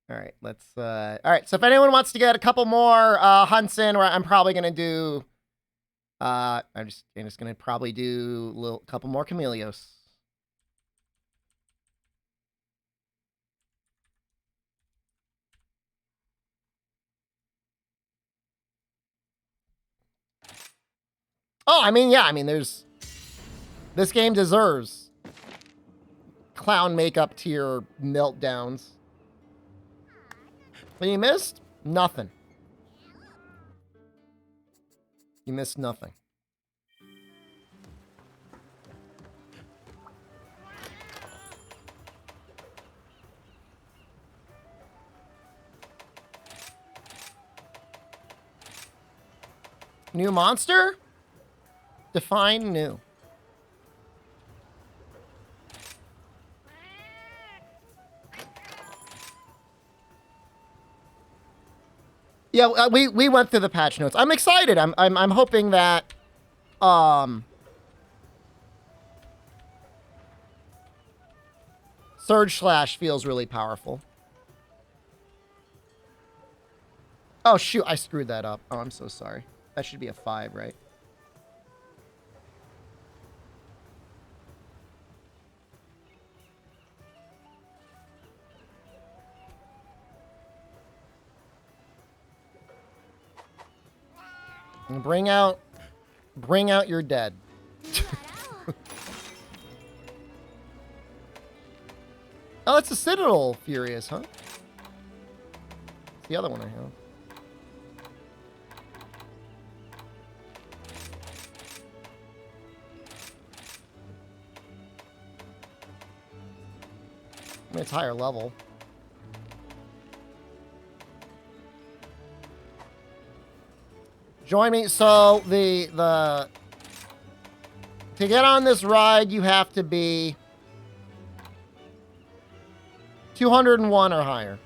All right, let's all right, so if anyone wants to get a couple more hunts in, where I'm probably gonna do I'm just gonna probably do a little couple more Camellios. Oh, I mean, yeah, I mean, there's this game deserves clown makeup tier meltdowns. What you missed? Nothing. You missed nothing. New monster? Define new. Yeah, we went through the patch notes. I'm excited. I'm hoping that Surge Slash feels really powerful. Oh shoot, I screwed that up. Oh, I'm so sorry. That should be a 5, right? And bring out your dead. Oh, it's a Citadel Furious, huh? It's the other one I have. I mean, it's higher level. Join me. So to get on this ride, you have to be 201 or higher.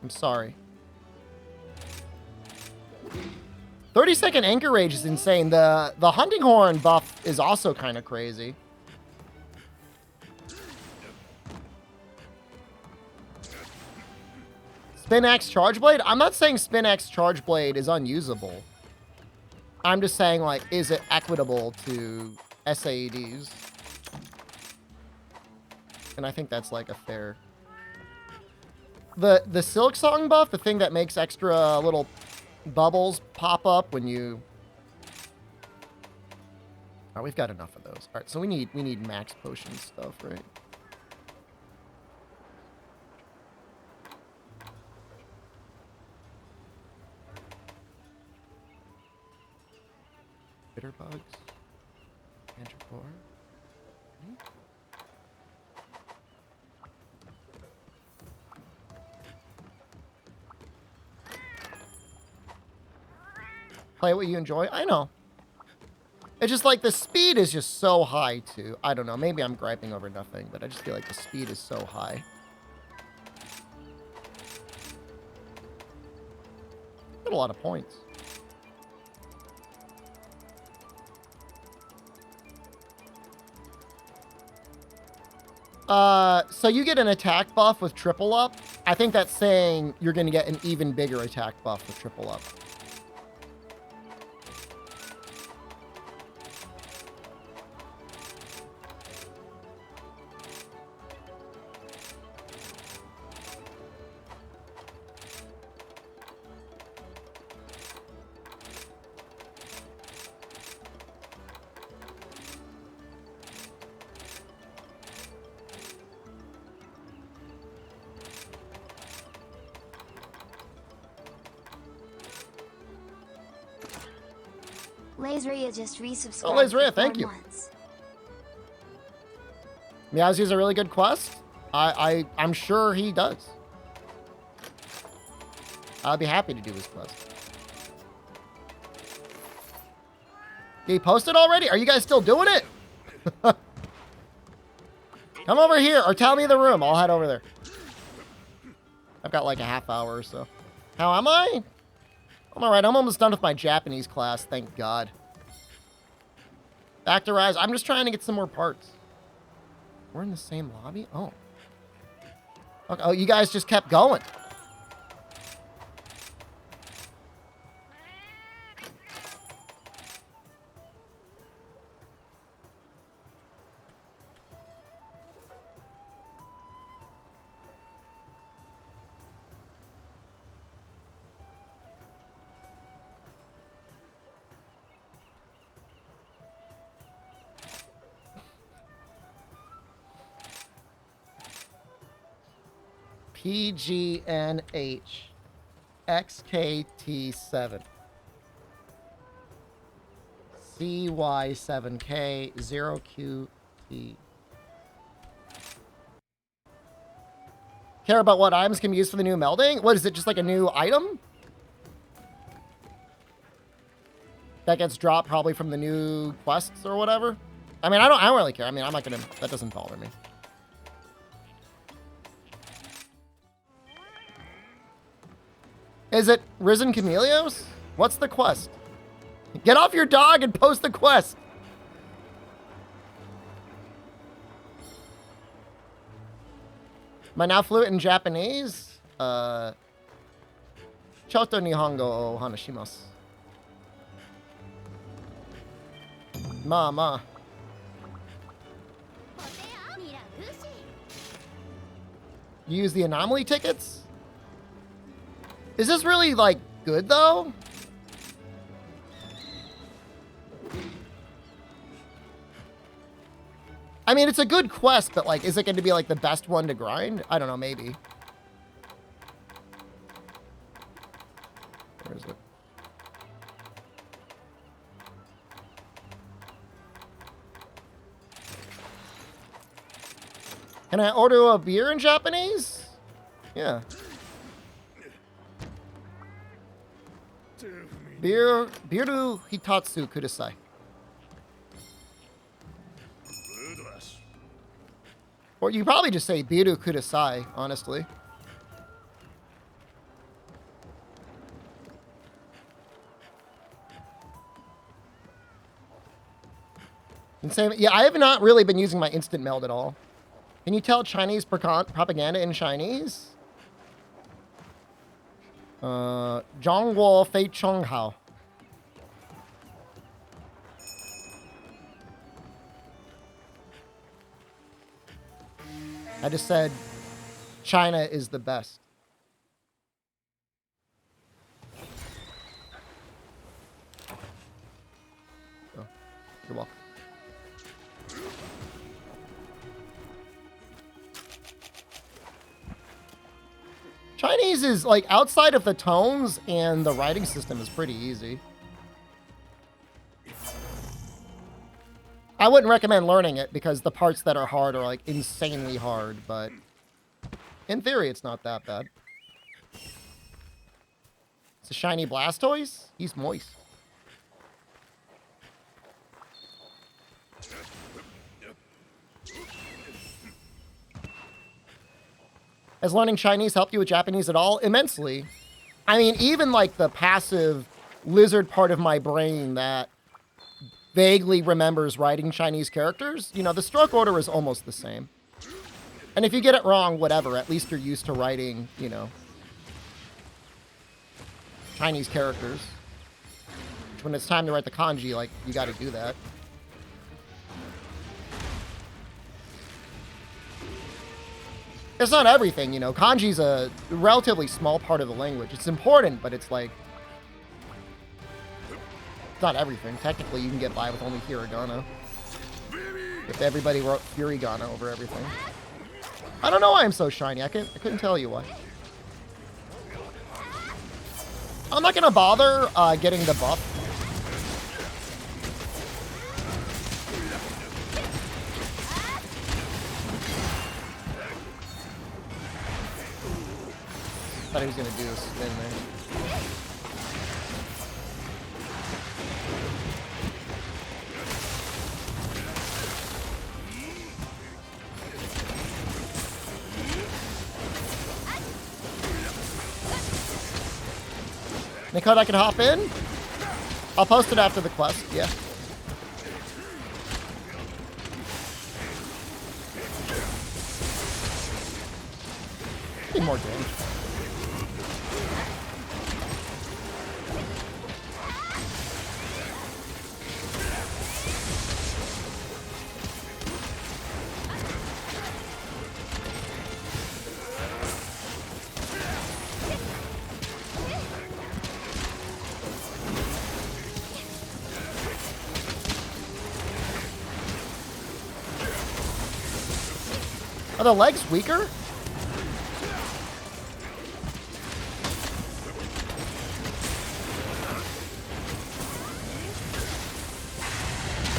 I'm sorry. 30-second anchor rage is insane. The hunting horn buff is also kind of crazy. Spin X Charge Blade? I'm not saying Spin X Charge Blade is unusable. I'm just saying, like, is it equitable to SAEDs? And I think that's, like, a fair... The Silk Song buff, the thing that makes extra little bubbles pop up when you... Oh, we've got enough of those. All right, so we need max potion stuff, right? Bitter bugs. Manticore. Play what you enjoy. I know. It's just like the speed is just so high too. I don't know. Maybe I'm griping over nothing, but I just feel like the speed is so high. Got a lot of points. So you get an attack buff with triple up. I think that's saying you're going to get an even bigger attack buff with triple up. Laseria just resubscribed. Oh, Laseria, thank you. Meowsie's a really good quest. I'm sure he does. I'll be happy to do his quest. Did he post it already? Are you guys still doing it? Come over here or tell me the room. I'll head over there. I've got like a half hour or so. How am I? I'm all right. I'm almost done with my Japanese class. Thank God. Factorize. I'm just trying to get some more parts. We're in the same lobby? Oh. Okay. Oh, you guys just kept going. PGNH XKT7 CY7K 0QT. Care about what items can be used for the new melding? What is it, just like a new item? That gets dropped probably from the new quests or whatever? I mean, I don't really care. I mean, I'm not gonna, that doesn't bother me. Is it Risen Chameleos? What's the quest? Get off your dog and post the quest. Am I now fluent in Japanese? Choto Nihongo o hanashimasu. Ma. You use the anomaly tickets? Is this really, like, good, though? I mean, it's a good quest, but, like, is it going to be, like, the best one to grind? I don't know, maybe. Where is it? Can I order a beer in Japanese? Yeah. Biru Hitatsu Kudasai. Or you probably just say Biru Kudasai, honestly. And same, yeah, I have not really been using my instant meld at all. Can you tell Chinese propaganda in Chinese? Zhongguo Fei Chonghao. I just said China is the best. Oh, you're welcome. Chinese is, like, outside of the tones and the writing system is pretty easy. I wouldn't recommend learning it because the parts that are hard are, like, insanely hard, but in theory, it's not that bad. It's a shiny Blastoise? He's moist. Has learning Chinese helped you with Japanese at all? Immensely. I mean, even like the passive lizard part of my brain that vaguely remembers writing Chinese characters, you know, the stroke order is almost the same. And if you get it wrong, whatever, at least you're used to writing, you know, Chinese characters. When it's time to write the kanji, like, you got to do that. It's not everything, you know. Kanji's a relatively small part of the language. It's important, but it's like... It's not everything. Technically, you can get by with only hiragana. If everybody wrote furigana over everything. I don't know why I'm so shiny. I couldn't tell you why. I'm not gonna bother getting the buff. Thought he was gonna do a spin there. Any code I can hop in? I'll post it after the quest, yeah. Nothing more damage. Are the legs weaker?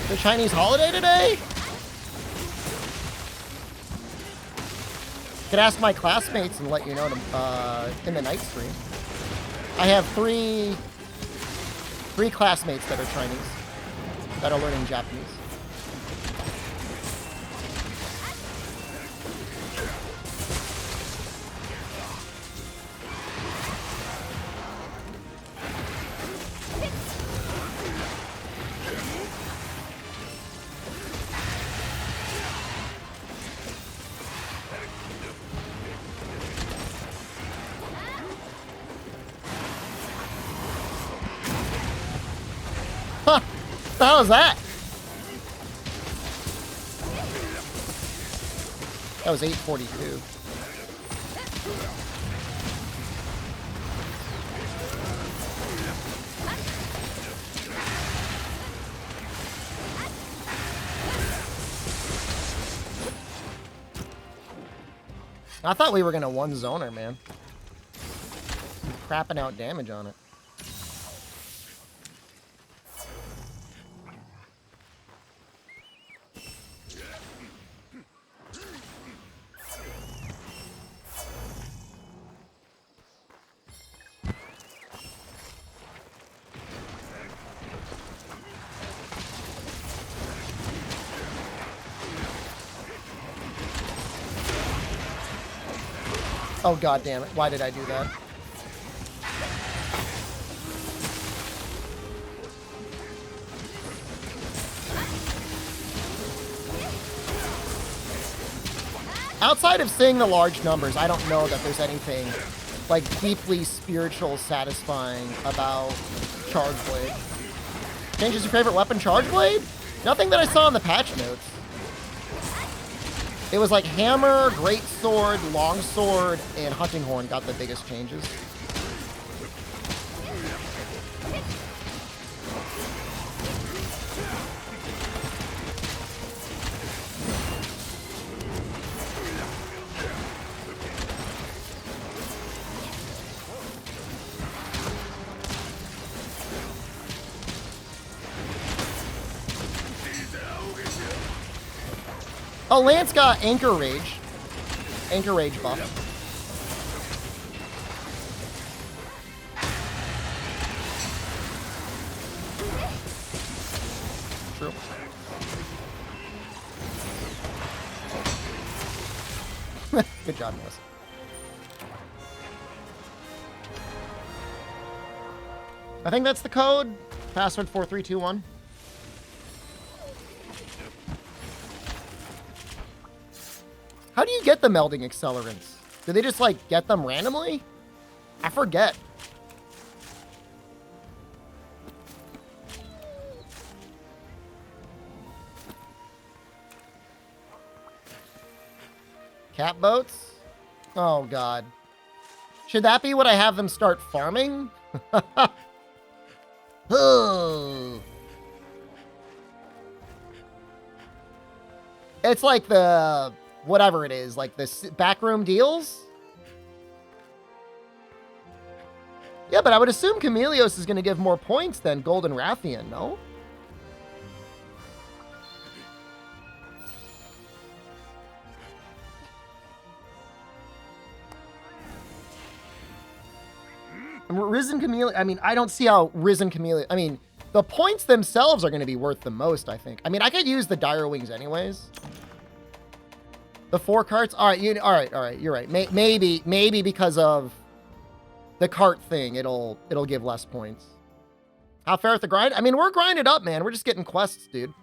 The Chinese holiday today? Could ask my classmates and let you know in the night stream. I have three classmates that are Chinese that are learning Japanese. Huh, what the hell is that? That was 842. I thought we were gonna one zoner, man. I'm crapping out damage on it. Oh, god damn it. Why did I do that? Outside of seeing the large numbers, I don't know that there's anything like deeply spiritual satisfying about Charge Blade. Changes your favorite weapon, Charge Blade? Nothing that I saw in the patch notes. It was like hammer, great sword, long sword, and hunting horn got the biggest changes. Oh, Lance got Anchor Rage. Anchor Rage buff. True. Good job, Melissa. I think that's the code. Password 4321. How do you get the melding accelerants? Do they just, like, get them randomly? I forget. Cat boats? Oh, God. Should that be what I have them start farming? Oh. It's like the... whatever it is, like the backroom deals? Yeah, but I would assume Chameleos is going to give more points than Golden Rathian, no? Risen Chameleon, I mean, I don't see how Risen Chameleon, I mean, the points themselves are going to be worth the most, I think. I mean, I could use the Dire Wings anyways. The 4 carts? All right, all right, you're right. Maybe because of the cart thing, it'll give less points. How fair with the grind? I mean, we're grinded up, man. We're just getting quests, dude.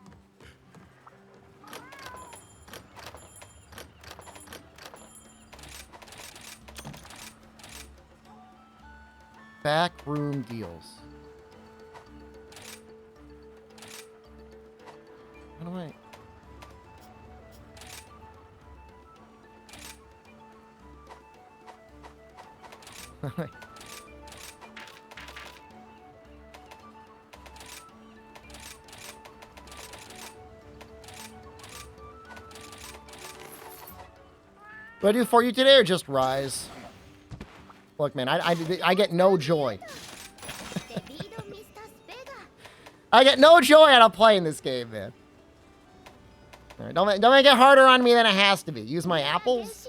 Backroom deals. How do I... Do I do for you today or just Rise? Look, man, I get no joy. I get no joy out of playing this game, man. All right, don't make it harder on me than it has to be. Use my apples.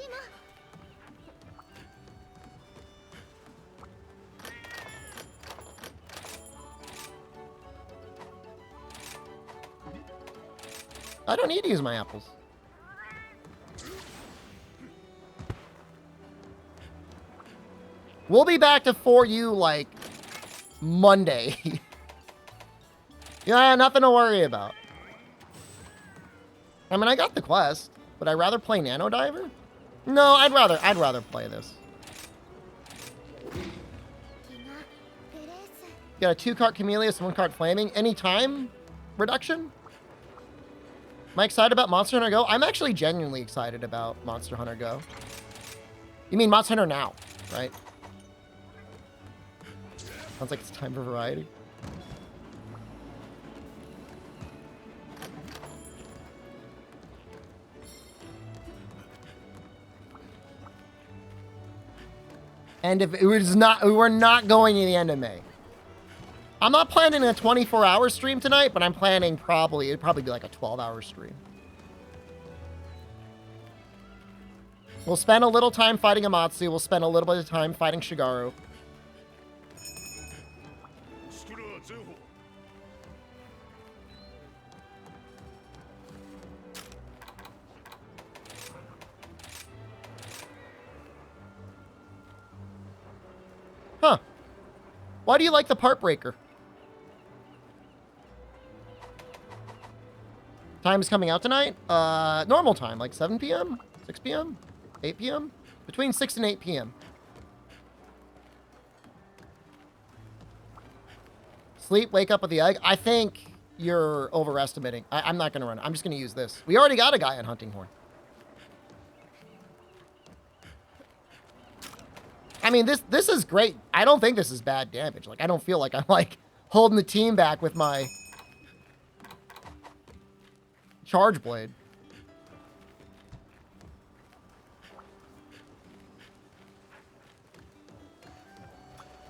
I don't need to use my apples. We'll be back to For You, like, Monday. Yeah, nothing to worry about. I mean, I got the quest. Would I rather play Nano Diver? No, I'd rather play this. Got a 2-cart Chameleus, 1-cart Flaming. Any time reduction? Am I excited about Monster Hunter Go? I'm actually genuinely excited about Monster Hunter Go. You mean Monster Hunter Now, right? Sounds like it's time for variety. And if it was not, we were not going to the end of May. I'm not planning a 24-hour stream tonight, but I'm planning it'd probably be like a 12-hour stream. We'll spend a little time fighting Amatsu. We'll spend a little bit of time fighting Shigaru. Huh. Why do you like the part breaker? Time is coming out tonight? Normal time, like 7 p.m., 6 p.m., 8 p.m.? Between 6 and 8 p.m. Sleep, wake up with the egg. I think you're overestimating. I'm not going to run it. I'm just going to use this. We already got a guy on Hunting Horn. I mean, this is great. I don't think this is bad damage. Like, I don't feel like I'm, like, holding the team back with my Charge Blade.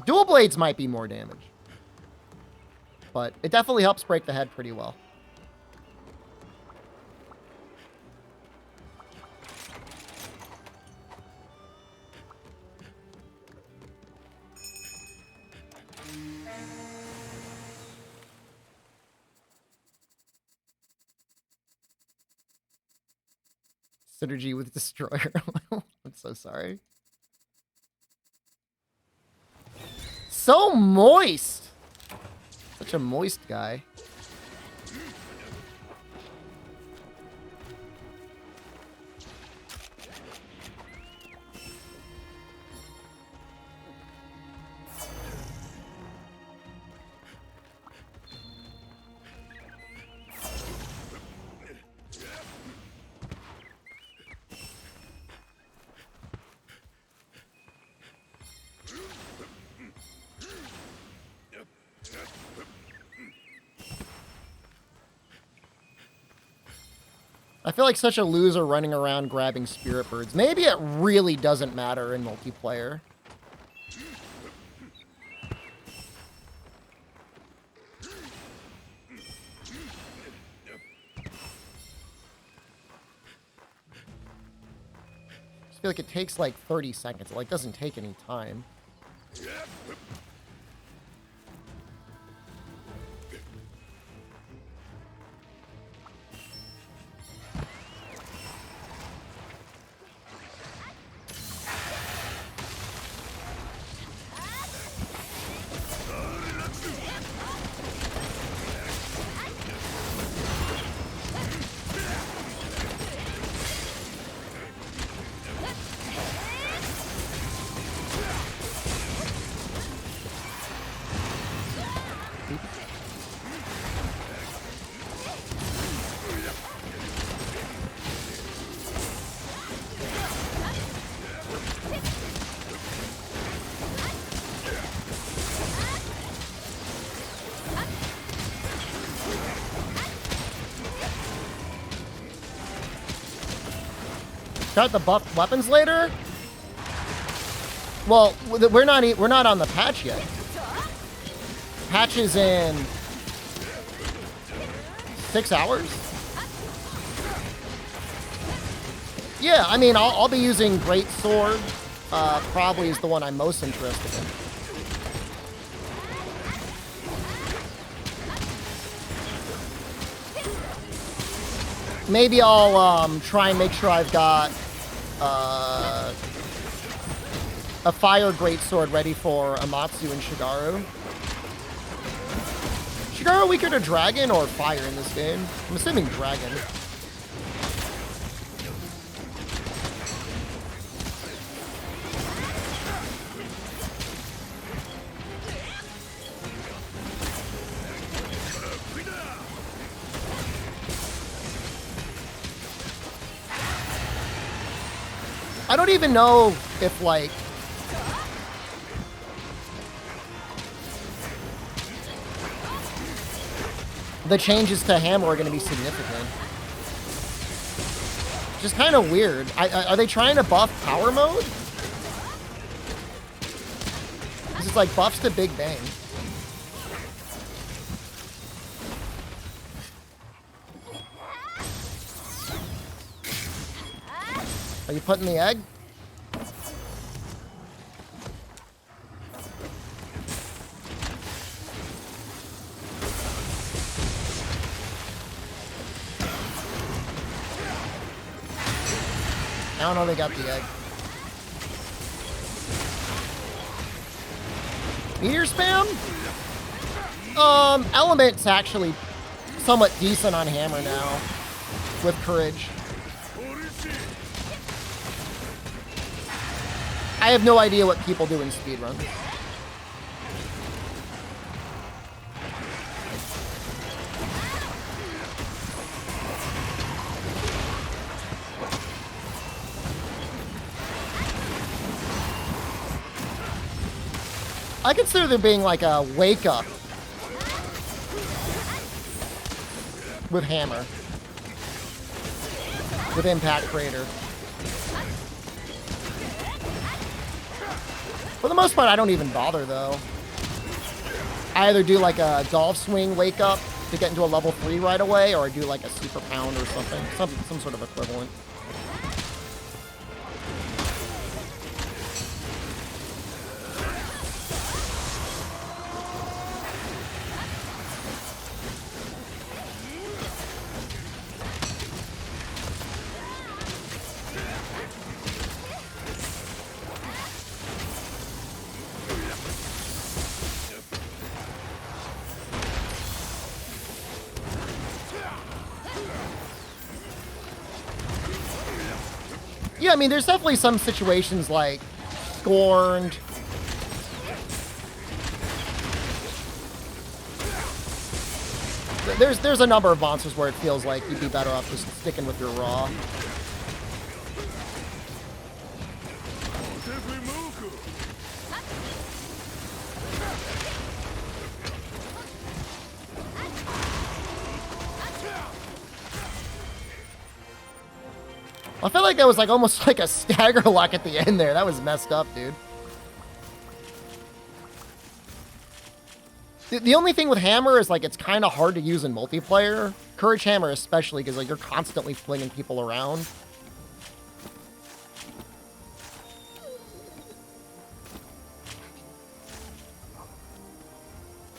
Dual Blades might be more damage. But it definitely helps break the head pretty well. Synergy with Destroyer. I'm so sorry. So moist. Such a moist guy. I feel like such a loser running around grabbing spirit birds. Maybe it really doesn't matter in multiplayer. I just feel like it takes like 30 seconds. It like doesn't take any time. Start the buff weapons later? Well, we're not on the patch yet. Patch is in 6 hours? Yeah, I mean, I'll be using Great Sword. Probably is the one I'm most interested in. Maybe I'll try and make sure I've got a Fire Greatsword ready for Amatsu and Shigaru. Shigaru weaker to Dragon or Fire in this game? I'm assuming Dragon. I don't even know if, like, the changes to Hammer are going to be significant. Just kind of weird. Are they trying to buff Power Mode? This is like buffs to Big Bang. Are you putting the egg? I don't know, they got the egg. Meteor spam? Element's actually somewhat decent on Hammer now with Courage. I have no idea what people do in speedruns. I consider there being like a wake up with Hammer, with Impact Crater. For the most part, I don't even bother, though. I either do like a Dolph Swing wake up to get into a level 3 right away, or I do like a Super Pound or something. Some sort of equivalent. Yeah, I mean, there's definitely some situations like Scorned. There's a number of monsters where it feels like you'd be better off just sticking with your raw. I felt like that was like almost like a stagger lock at the end there. That was messed up, dude. The only thing with Hammer is like it's kind of hard to use in multiplayer. Courage Hammer especially, because like you're constantly flinging people around.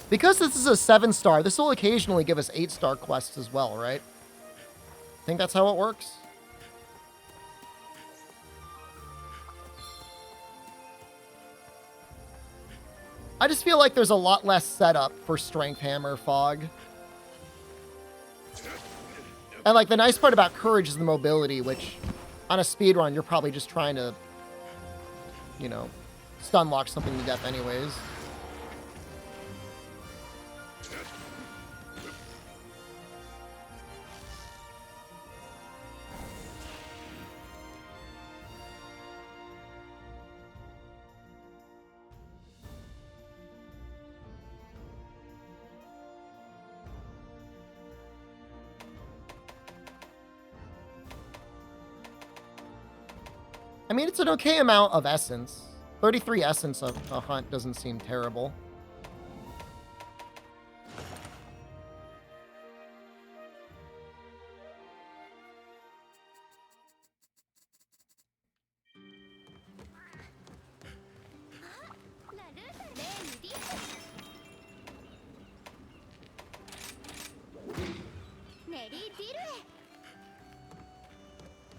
Because this is a 7-star, this will occasionally give us 8-star quests as well, right? I think that's how it works. I just feel like there's a lot less setup for Strength Hammer Fog. And like the nice part about Courage is the mobility, which on a speedrun, you're probably just trying to, you know, stun lock something to death anyways. I mean, it's an okay amount of essence. 33 essence of a hunt doesn't seem terrible.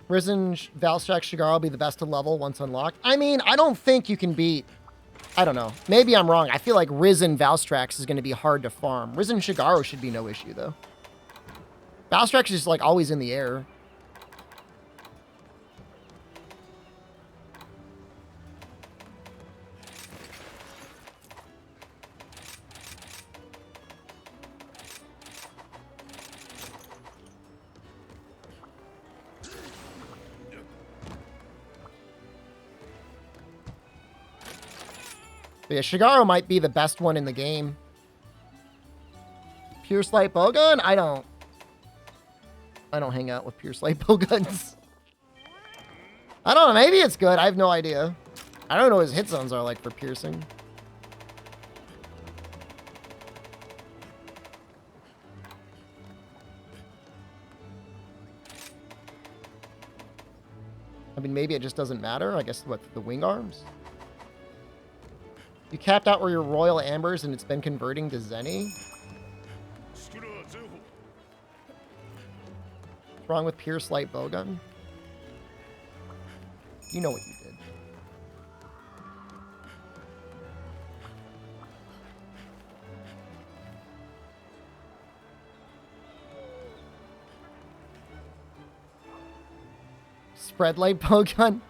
Risen, Valstrax, Shigaro will be the best to level once unlocked. I mean, I don't think you can beat... I don't know. Maybe I'm wrong. I feel like Risen Valstrax is going to be hard to farm. Risen Shigaro should be no issue, though. Valstrax is, like, always in the air. But yeah, Shigaro might be the best one in the game. Pure Slight Bowgun? I don't hang out with Pure Slight Bowguns. I don't know. Maybe it's good. I have no idea. I don't know what his hit zones are like for piercing. I mean, maybe it just doesn't matter. I guess what, the wing arms? You capped out where your Royal Ambers and it's been converting to Zenny? What's wrong with Pure Slight Bowgun? You know what you did. Spread Light Bowgun?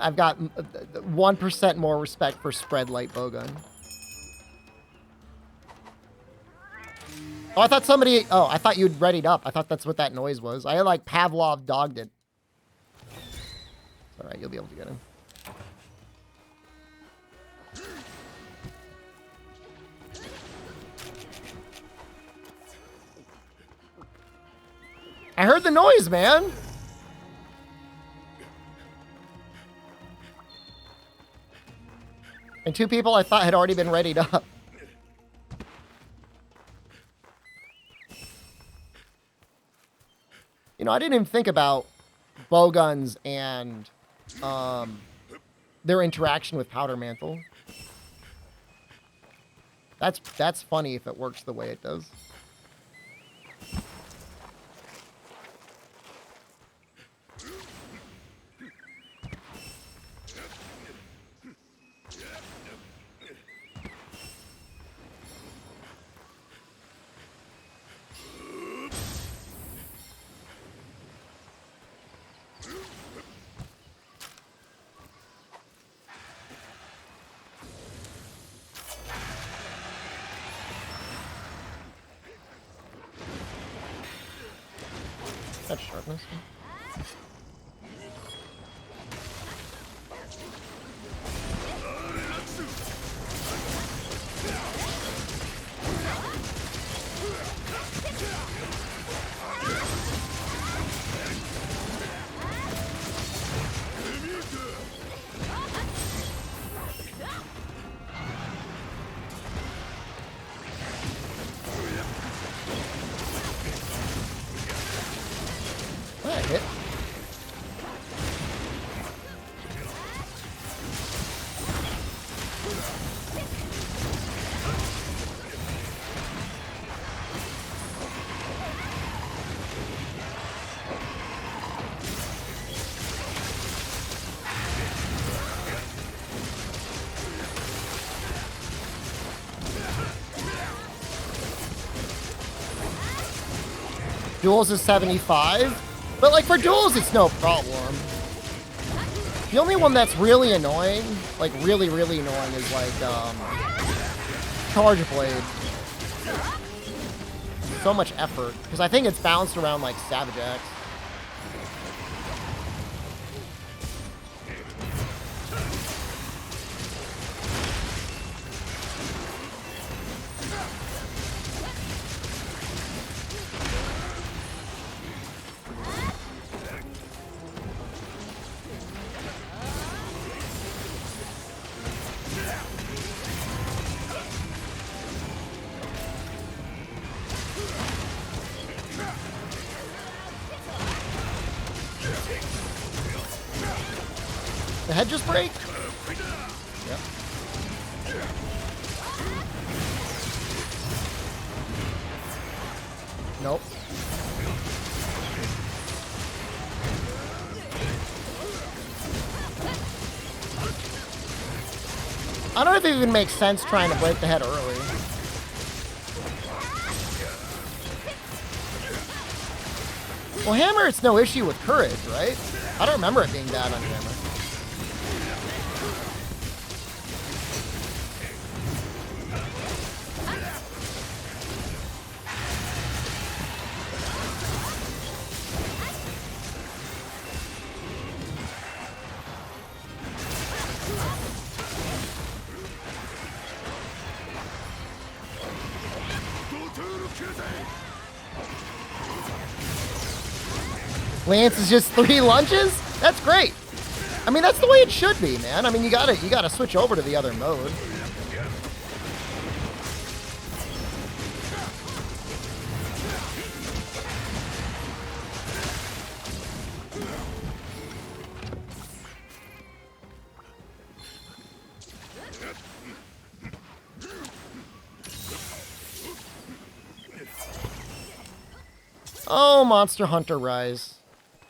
I've got 1% more respect for Spread Light Bowgun. Oh, I thought somebody... Oh, I thought you'd readied up. I thought that's what that noise was. I like Pavlov dogged it. It's alright, you'll be able to get him. I heard the noise, man! And two people I thought had already been readied up. You know, I didn't even think about bowguns and their interaction with Powder Mantle. That's funny if it works the way it does. That's sharpness. Hit. Duels is 75. But, like, for duels, it's no problem. The only one that's really annoying, like, really, really annoying is, like, Charge Blade. So much effort. Because I think it's bounced around, like, Savage X. The head just break? Yep. Nope. I don't know if it even makes sense trying to break the head early. Well, hammer, it's no issue with courage, right? I don't remember it being bad on hammer. Lance is just 3 lunges? That's great. I mean, that's the way it should be, man. I mean, you gotta switch over to the other mode. Oh, Monster Hunter Rise.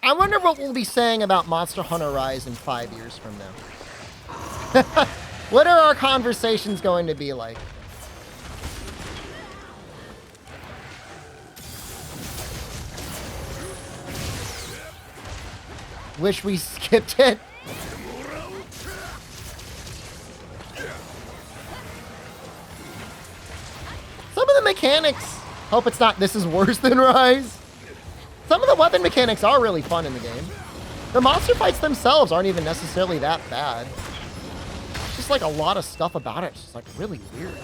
I wonder what we'll be saying about Monster Hunter Rise in 5 years from now. What are our conversations going to be like? Wish we skipped it. Some of the mechanics. Hope it's not this is worse than Rise. Some of the weapon mechanics are really fun in the game. The monster fights themselves aren't even necessarily that bad. It's just like a lot of stuff about it. It's just like really weird.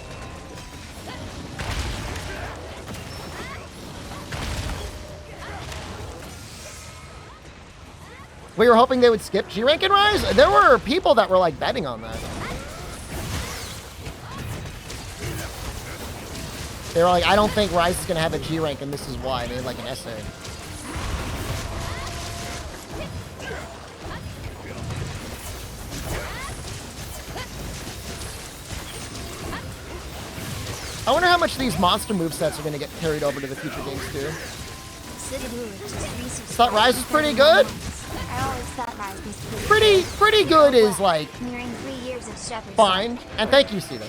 We were hoping they would skip G-Rank in Rise. There were people that were like betting on that. They were like, I don't think Rise is going to have a G-Rank, and this is why. They had like an essay. I wonder how much these monster movesets are going to get carried over to the future games, too. Thought Rise was pretty good? I always thought Rise was Pretty good is like nearing 3 years of Shepard. fine. And thank you, Sita.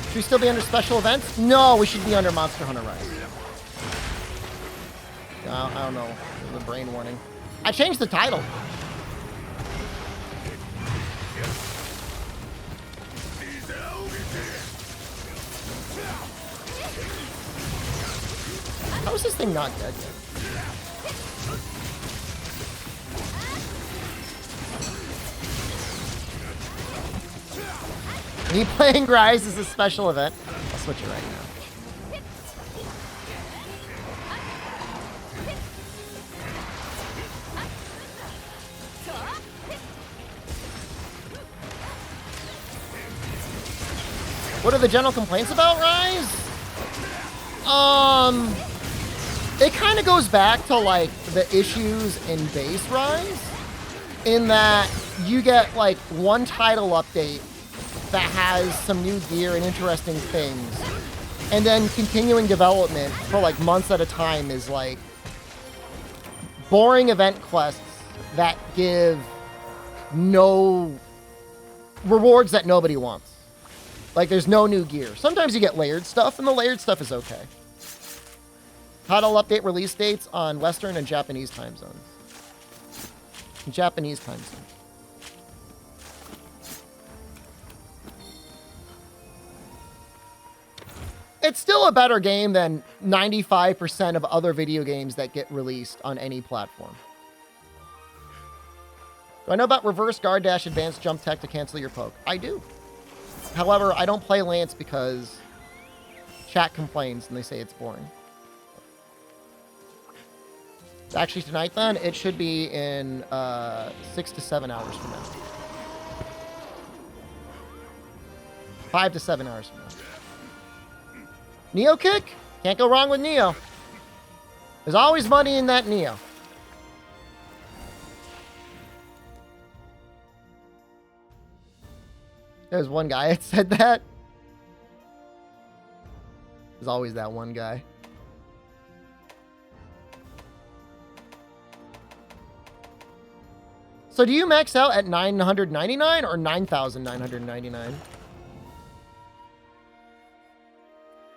Should we still be under special events? No, we should be under Monster Hunter Rise. I don't know. There's a brain warning. I changed the title. How is this thing not dead yet? Me playing Rise is a special event. I'll switch it right now. What are the general complaints about Rise? It kind of goes back to like the issues in base Rise, in that you get like one title update that has some new gear and interesting things, and then continuing development for like months at a time is like boring event quests that give no rewards that nobody wants. Like there's no new gear. Sometimes you get layered stuff, and the layered stuff is okay. Title update release dates on Western and Japanese time zones. Japanese time zones. It's still a better game than 95% of other video games that get released on any platform. Do I know about reverse guard dash advanced jump tech to cancel your poke? I do. However, I don't play Lance because chat complains and they say it's boring. Actually, tonight then, it should be in 6 to 7 hours from now. 5 to 7 hours from now. Neo kick? Can't go wrong with Neo. There's always money in that Neo. There's one guy that said that. There's always that one guy. So do you max out at 999 or 9,999?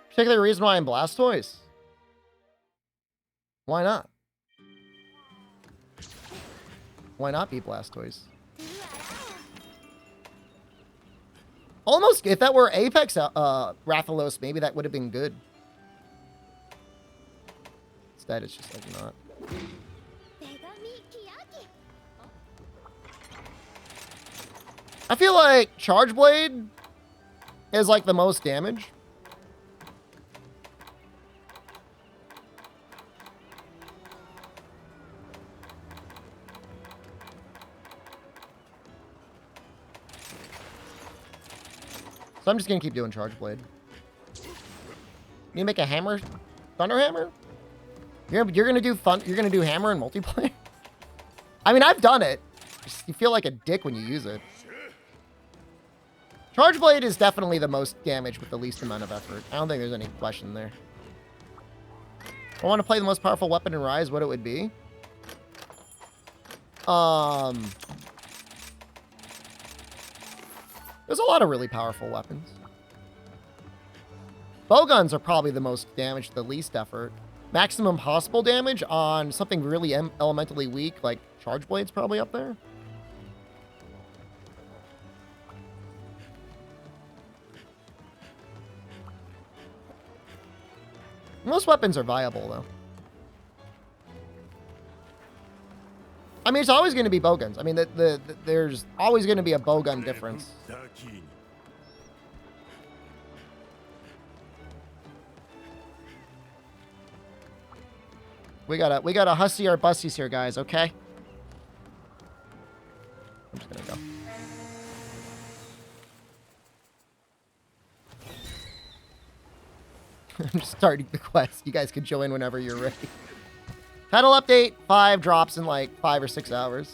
Particular reason why I'm Blastoise? Why not? Why not be Blastoise? Almost, if that were Apex Rathalos, maybe that would have been good. Instead, it's just like not. I feel like Charge Blade is like the most damage. So I'm just gonna keep doing Charge Blade. You make a hammer, Thunder Hammer. You're gonna do fun. You're gonna do hammer in multiplayer. I mean, I've done it. Just, you feel like a dick when you use it. Charge Blade is definitely the most damage with the least amount of effort. I don't think there's any question there. I want to play the most powerful weapon in Rise. What it would be? There's a lot of really powerful weapons. Bowguns are probably the most damage with the least effort. Maximum possible damage on something really elementally weak, like Charge Blade's probably up there. Most weapons are viable, though. I mean, it's always going to be bowguns. I mean, there's always going to be a bowgun difference. We gotta hussy our bussies here, guys, okay? I'm just gonna go. I'm just starting the quest. You guys can join whenever you're ready. Title update, 5 drops in like 5 or 6 hours.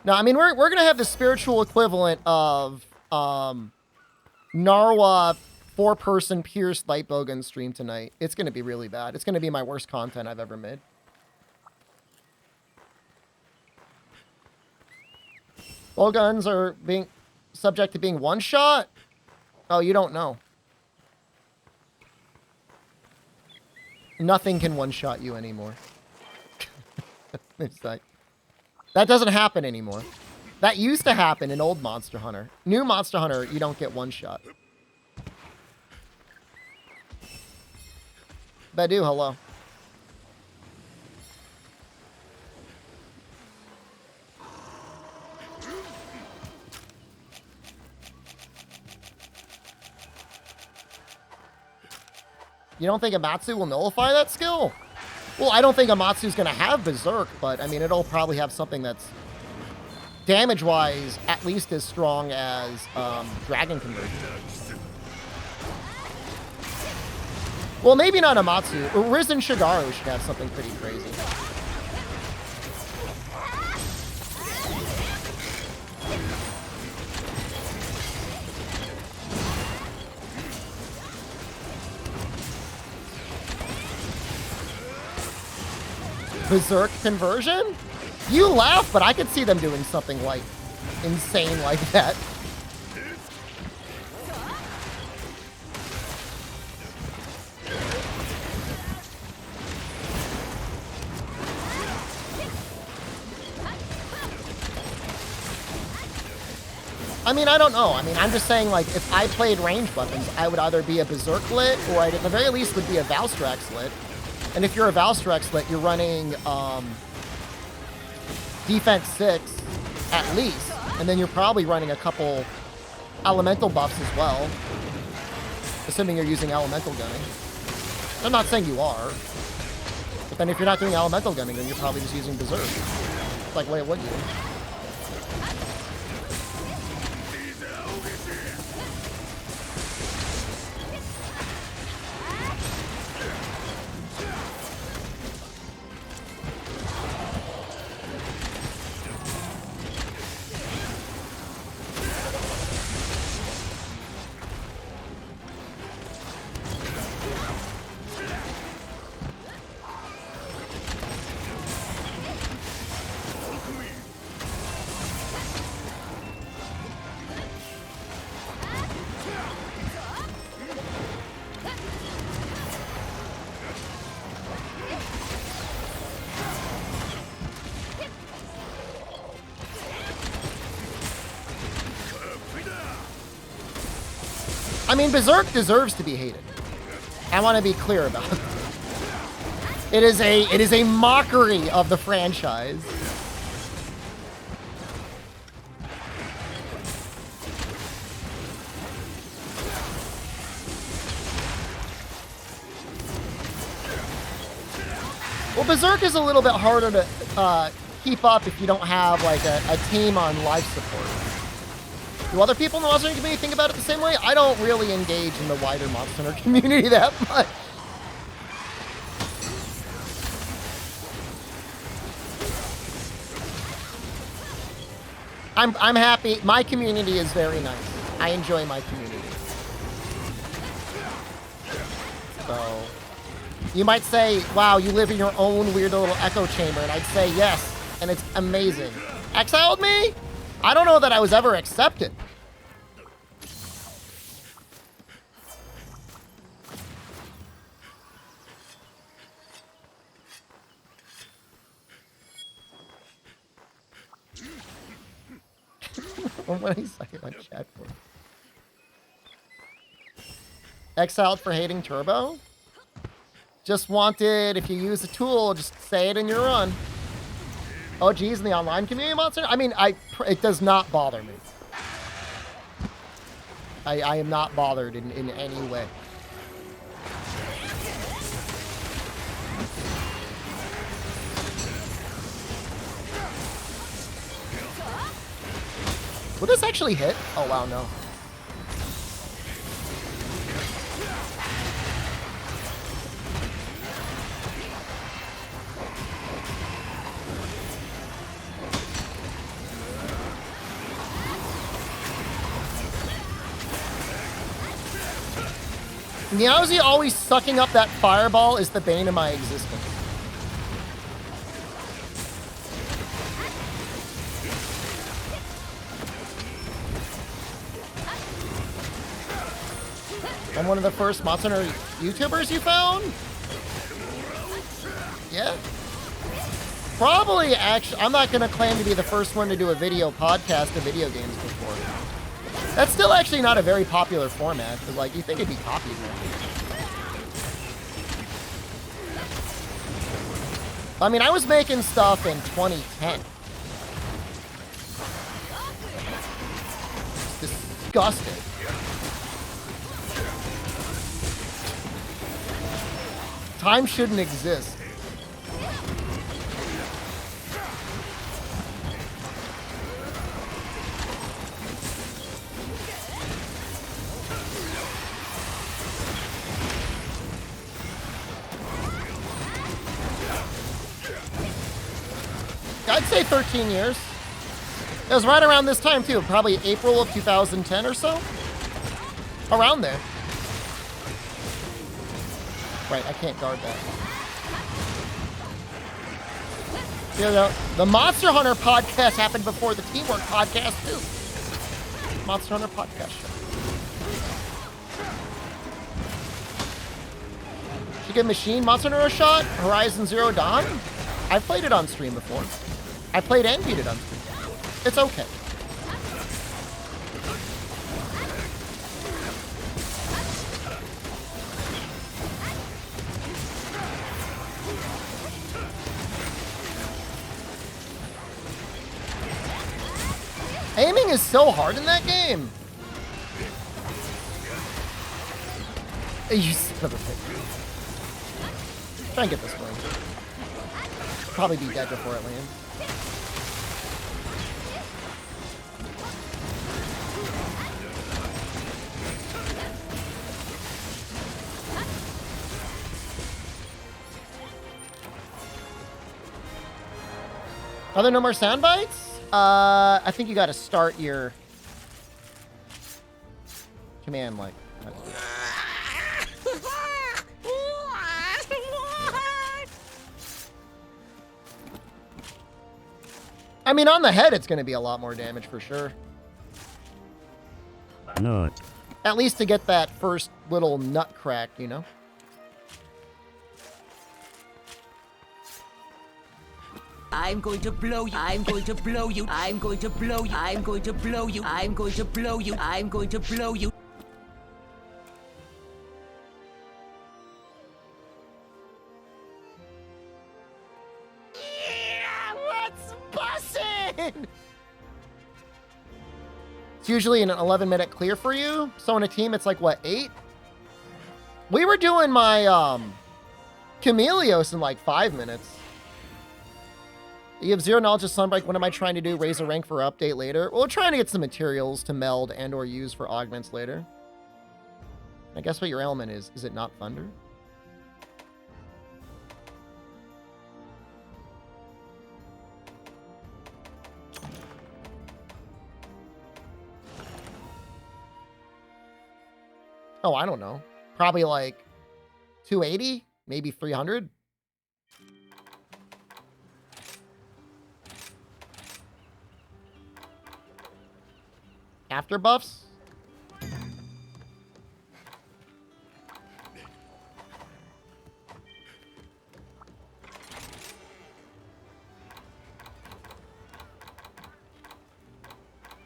No, I mean, we're going to have the spiritual equivalent of Narwa 4-person Pierce Light Bowgun stream tonight. It's going to be really bad. It's going to be my worst content I've ever made. Bowguns are being subject to being one-shot? Oh, you don't know. Nothing can one-shot you anymore. It's like... That doesn't happen anymore. That used to happen in old Monster Hunter. New Monster Hunter, you don't get one shot. Badu, hello. You don't think Amatsu will nullify that skill? Well, I don't think Amatsu's going to have Berserk, but, I mean, it'll probably have something that's damage-wise at least as strong as Dragon Conversion. Well, maybe not Amatsu. Risen Shigaru should have something pretty crazy. Berserk conversion? You laugh, but I could see them doing something like insane like that. I mean, I don't know. I mean, I'm just saying, like, if I played ranged weapons, I would either be a Berserk lit, or I'd at the very least would be a Valstrax lit. And if you're a Valstrax lit, you're running defense 6 at least. And then you're probably running a couple elemental buffs as well. Assuming you're using elemental gunning. I'm not saying you are. But then if you're not doing elemental gunning, then you're probably just using Berserk. It's like, wait, what you? I mean, Berserk deserves to be hated. I want to be clear about it. It is a mockery of the franchise. Well, Berserk is a little bit harder to keep up if you don't have like a team on life support. Do other people in the Monster Hunter community think about it the same way? I don't really engage in the wider Monster Hunter community that much. I'm happy. My community is very nice. I enjoy my community. So, you might say, wow, you live in your own weird little echo chamber, and I'd say yes, and it's amazing. Exiled me? I don't know that I was ever accepted. What did he say on chat for? Exiled for hating Turbo? Just wanted, if you use a tool, just say it in your run. Oh, geez, in the online community, Monster? I mean, it does not bother me. I am not bothered in any way. Will this actually hit? Oh, wow, no. Meowsy always sucking up that fireball is the bane of my existence. I'm one of the first Monster Hunter YouTubers you found? Yeah. Probably, actually, I'm not going to claim to be the first one to do a video podcast of video games before. That's still actually not a very popular format, because, like, you think it'd be copied more. I mean, I was making stuff in 2010. It's disgusting. Time shouldn't exist. I'd say 13 years. It was right around this time, too. Probably April of 2010 or so. Around there. Right, I can't guard that. You know, the Monster Hunter podcast happened before the Teamwork podcast, too. Monster Hunter podcast show. Should give Machine Monster Hunter a shot? Horizon Zero Dawn? I've played it on stream before. I played and beat it on stream. It's okay. Fighting is so hard in that game. You son of a bitch. Try and get this one. Probably be dead before it lands. Are there no more sound bites? I think you got to start your command like. I mean, on the head, it's going to be a lot more damage for sure. No. At least to get that first little nut crack, you know? I'm going to blow you. I'm going to blow you. I'm going to blow you. I'm going to blow you. I'm going to blow you. I'm going to blow you. Yeah, let's bussin'! It's usually an 11-minute clear for you. So in a team, it's like, what, 8? We were doing my Chameleos in like 5 minutes. You have 0 knowledge of Sunbreak. What am I trying to do? Raise a rank for update later? Well, we're trying to get some materials to meld and or use for augments later. I guess what your element is. Is it not thunder? Oh, I don't know. Probably like 280, maybe 300. After buffs?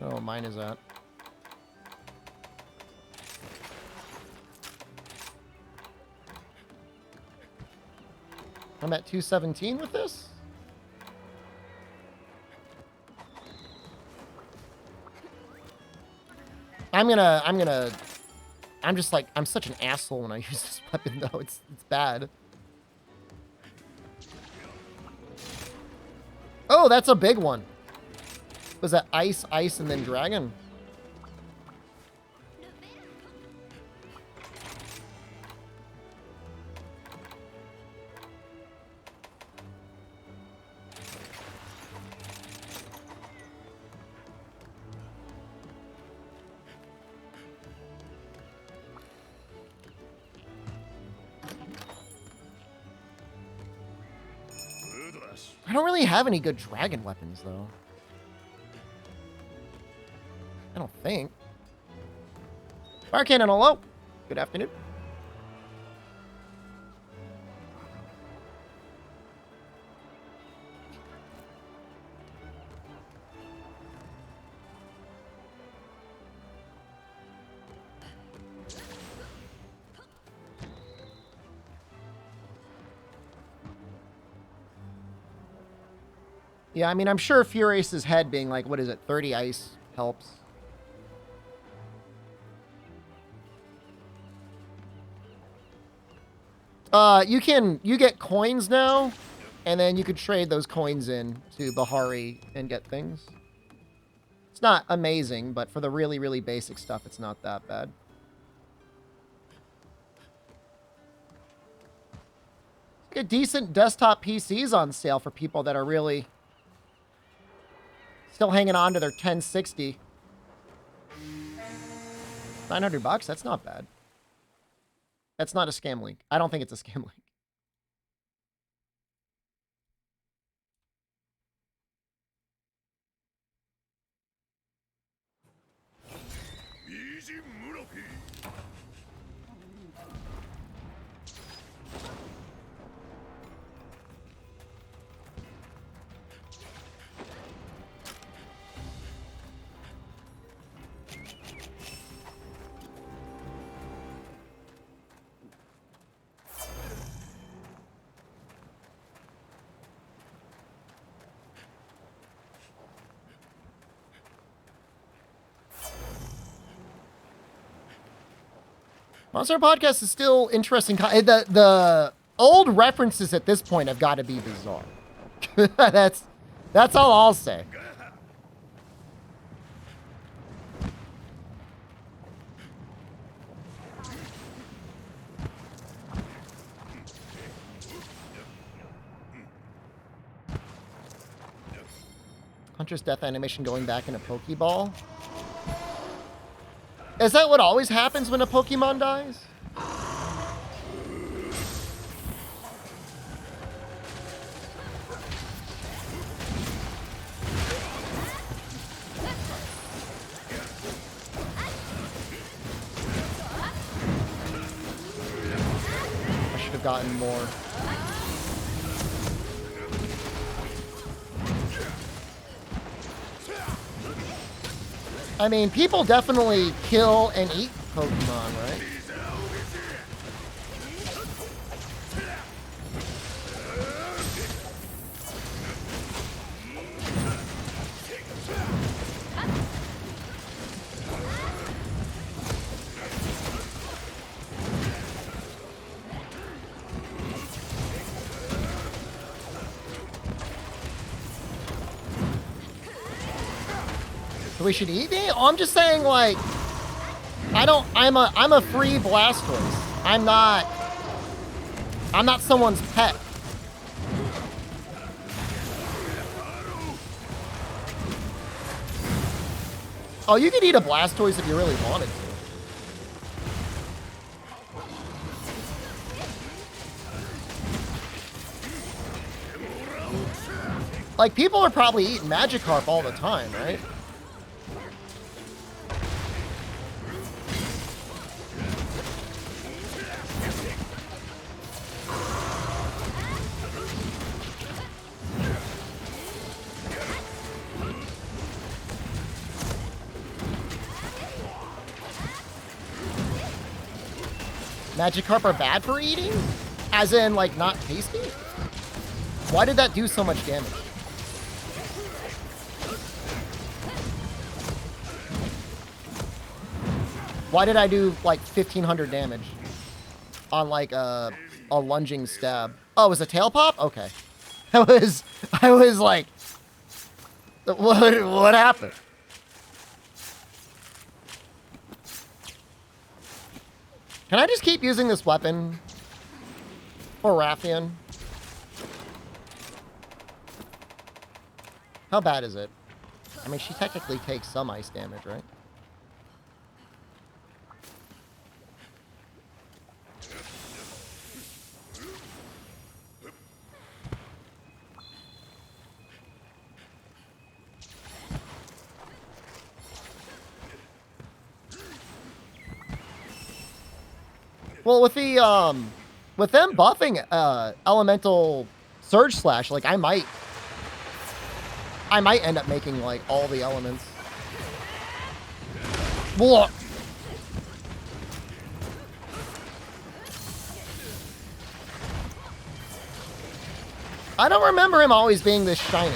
Oh, mine is that. I'm at 217 with this? I'm just like, I'm such an asshole when I use this weapon though. It's bad. Oh, that's a big one. Was that ice, ice, and then dragon? I don't really have any good dragon weapons, though. I don't think. Fire cannon, hello. Good afternoon. Yeah, I mean, I'm sure Furious's head being like, what is it, 30 ice helps. You get coins now, and then you could trade those coins in to Bahari and get things. It's not amazing, but for the really, really basic stuff, it's not that bad. Get decent desktop PCs on sale for people that are really still hanging on to their 1060. 900 bucks? That's not bad. That's not a scam link. I don't think it's a scam link. Monster Podcast is still interesting. The old references at this point have got to be bizarre. That's all I'll say. Hunter's death animation going back in a Pokeball. Is that what always happens when a Pokemon dies? I should have gotten more. I mean, people definitely kill and eat Pokemon, right? We should eat it? Oh, I'm just saying, like, I'm a free Blastoise. I'm not someone's pet. Oh, you could eat a Blastoise if you really wanted to. Like, people are probably eating Magikarp all the time, right? Magikarp are bad for eating? As in, like, not tasty? Why did that do so much damage? Why did I do, like, 1,500 damage on, like, a lunging stab? Oh, it was a tail pop? Okay. I was like, what happened? Can I just keep using this weapon for Rathian? How bad is it? I mean, she technically takes some ice damage, right? Well, with the with them buffing elemental surge slash, like I might end up making like all the elements. Whoa. I don't remember him always being this shiny.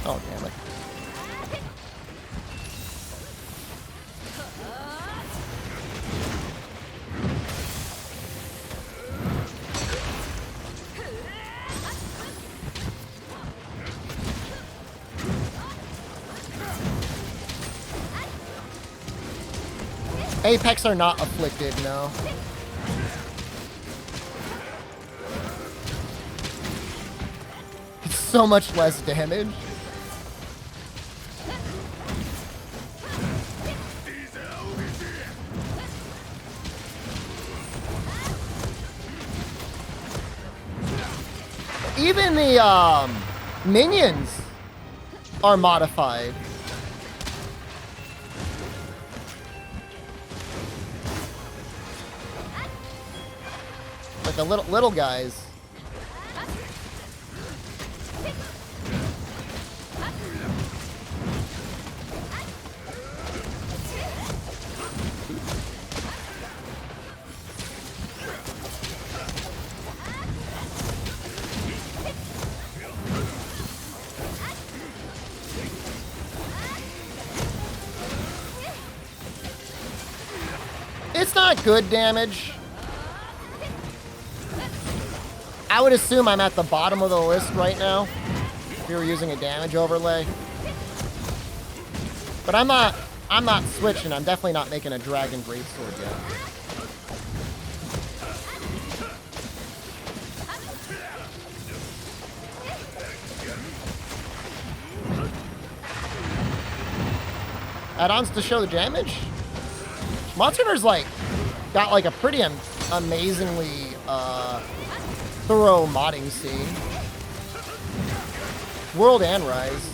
Oh, damn it. Apex are not afflicted, no. It's so much less damage. Even the minions are modified. Like the little guys. It's not good damage. I would assume I'm at the bottom of the list right now if we were using a damage overlay. But I'm not switching. I'm definitely not making a Dragon Greatsword yet. Add-ons to show the damage? Monster Hunter's like got like a pretty amazingly thorough modding scene. World and Rise.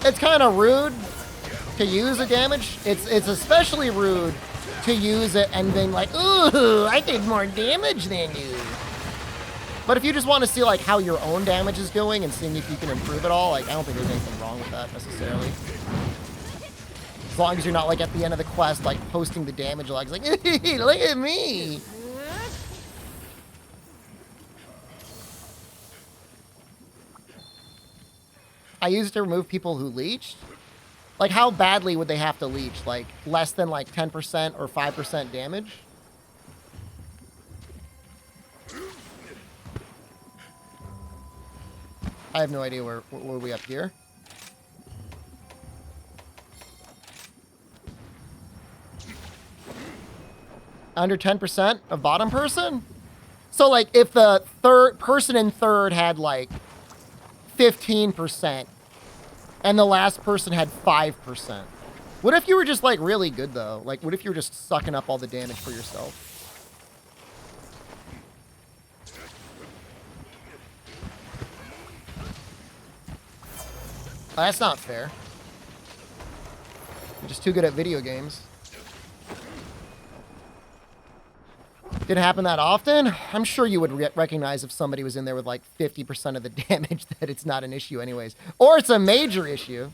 It's kind of rude to use a damage. It's especially rude to use it and then like, ooh, I did more damage than you. But if you just want to see like how your own damage is going and seeing if you can improve it all, like I don't think there's anything wrong with that necessarily. As long as you're not like at the end of the quest like posting the damage logs like, hey, look at me. I used it to remove people who leeched. Like, how badly would they have to leech? Like, less than, like, 10% or 5% damage? I have no idea where we up here. Under 10% of bottom person? So, like, if the third person in third had, like, 15%, and the last person had 5%. What if you were just, like, really good, though? Like, what if you were just sucking up all the damage for yourself? That's not fair. I'm just too good at video games. Didn't happen that often. I'm sure you would recognize if somebody was in there with like 50% of the damage that it's not an issue anyways. Or it's a major issue.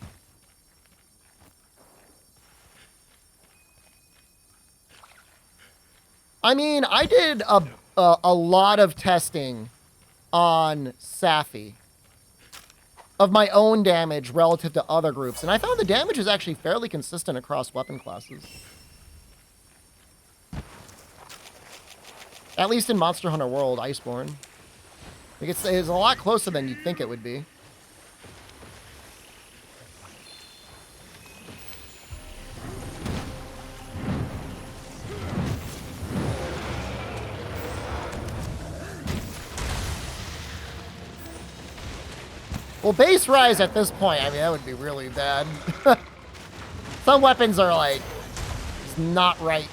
I mean, I did a lot of testing on Safi of my own damage relative to other groups, and I found the damage is actually fairly consistent across weapon classes. At least in Monster Hunter World, Iceborne. Like it's a lot closer than you'd think it would be. Well, base rise at this point, I mean, that would be really bad. Some weapons are like, it's not right.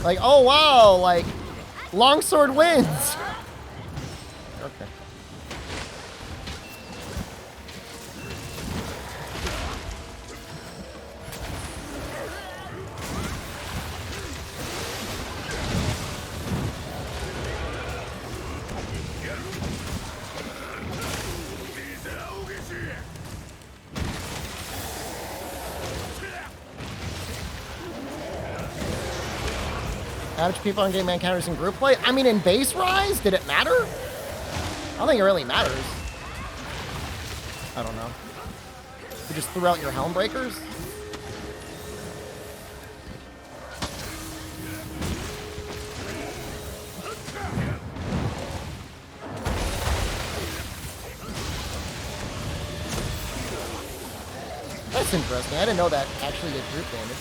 Like, oh wow, like, longsword wins. Okay. Average people on game encounters in group play? I mean, in base rise, did it matter? I don't think it really matters. I don't know. You just threw out your helm breakers? That's interesting. I didn't know that actually did group damage.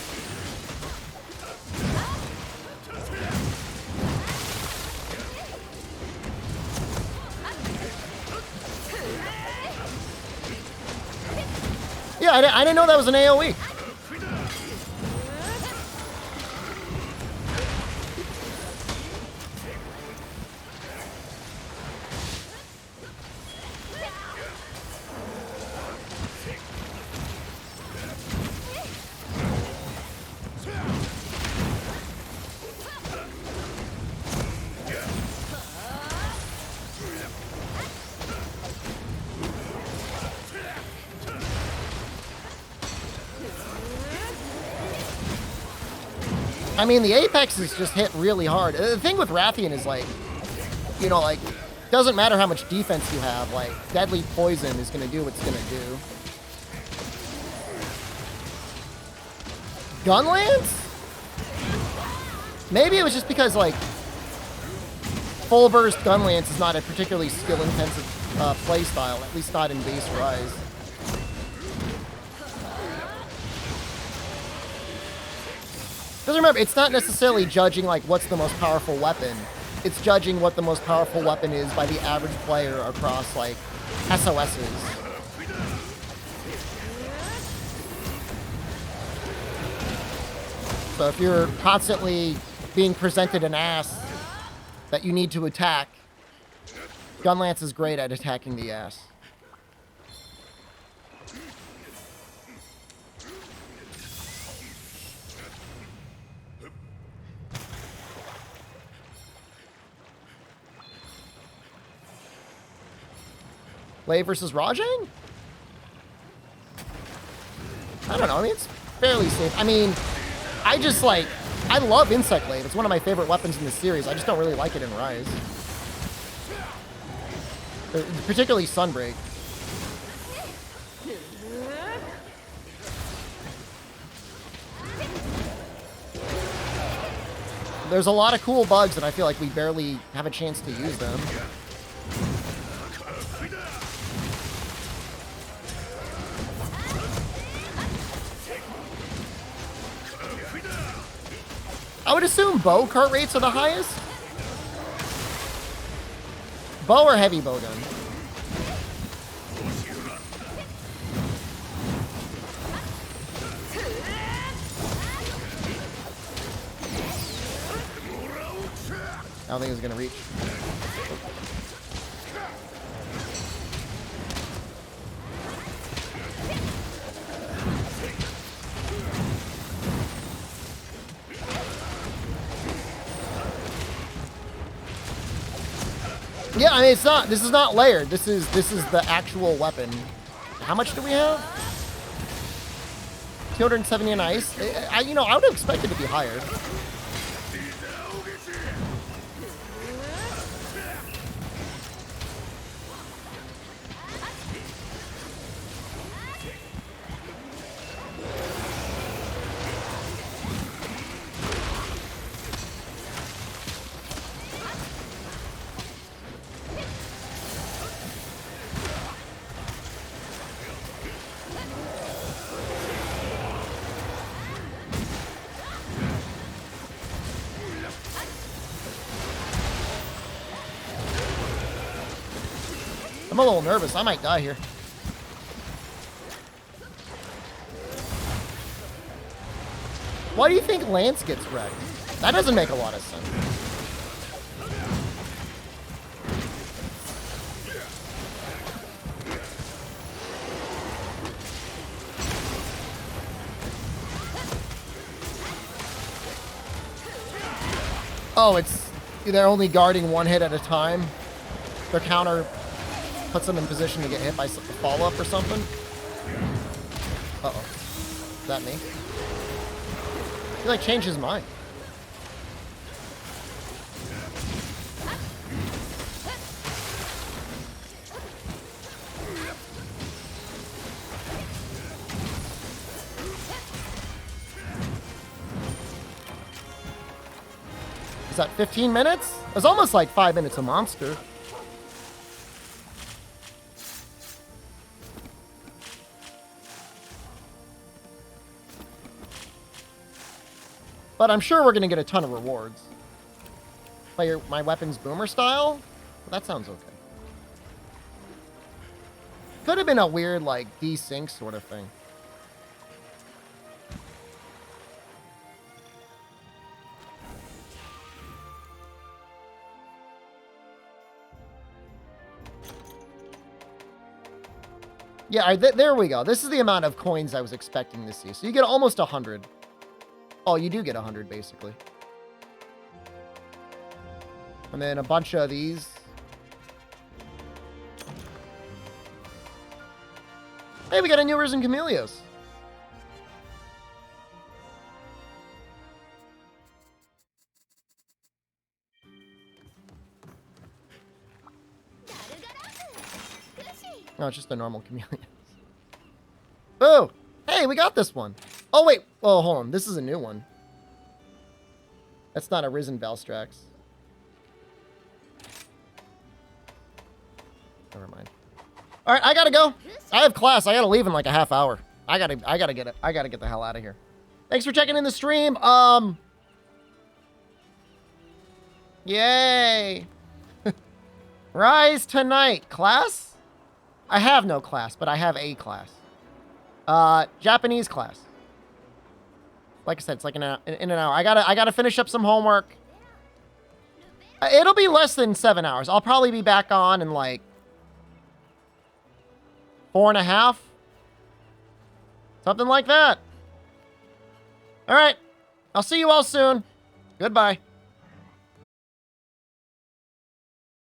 Yeah, I didn't know that was an AoE. I mean, the Apex is just hit really hard. The thing with Rathian is, like, you know, like, doesn't matter how much defense you have, like, Deadly Poison is going to do what it's going to do. Gunlance? Maybe it was just because, like, full burst Gunlance is not a particularly skill-intensive playstyle, at least not in base Rise. Because remember, it's not necessarily judging, like, what's the most powerful weapon. It's judging what the most powerful weapon is by the average player across, like, SOSs. So if you're constantly being presented an ass that you need to attack, Gunlance is great at attacking the ass. Lei versus Rajang? I don't know. I mean, it's fairly safe. I mean, I just, like, I love Insect Glaive. It's one of my favorite weapons in the series. I just don't really like it in Rise. Particularly Sunbreak. There's a lot of cool bugs, and I feel like we barely have a chance to use them. I would assume bow cart rates are the highest. Bow or heavy bow gun? I don't think it's gonna reach. Yeah, I mean, it's not. This is not layered. This is the actual weapon. How much do we have? 270 in ice. You know, I would have expected it to be higher. I'm a little nervous. I might die here. Why do you think Lance gets wrecked? That doesn't make a lot of sense. Oh, it's... they're only guarding one hit at a time. Their counter puts them in position to get hit by follow-up or something. Uh-oh. Is that me? He, like, changed his mind. Is that 15 minutes? It was almost like 5 minutes a monster. But I'm sure we're going to get a ton of rewards. Play my weapons boomer style? Well, that sounds okay. Could have been a weird, like, desync sort of thing. Yeah, there we go. This is the amount of coins I was expecting to see. So you get almost 100. Oh, you do get 100, basically. And then a bunch of these. Hey, we got a new Risen Camellios. No, it's just a normal Camellios. Oh! Hey, we got this one. Oh, wait. Oh, hold on. This is a new one. That's not a Risen Valstrax. Never mind. All right, I gotta go. I have class. I gotta leave in like a half hour. I gotta get the hell out of here. Thanks for checking in the stream. Yay. Rise tonight. Class? I have no class, but I have a class. Japanese class. Like I said, it's like in an hour. I gotta finish up some homework. It'll be less than 7 hours. I'll probably be back on in like 4.5. Something like that. All right. I'll see you all soon. Goodbye.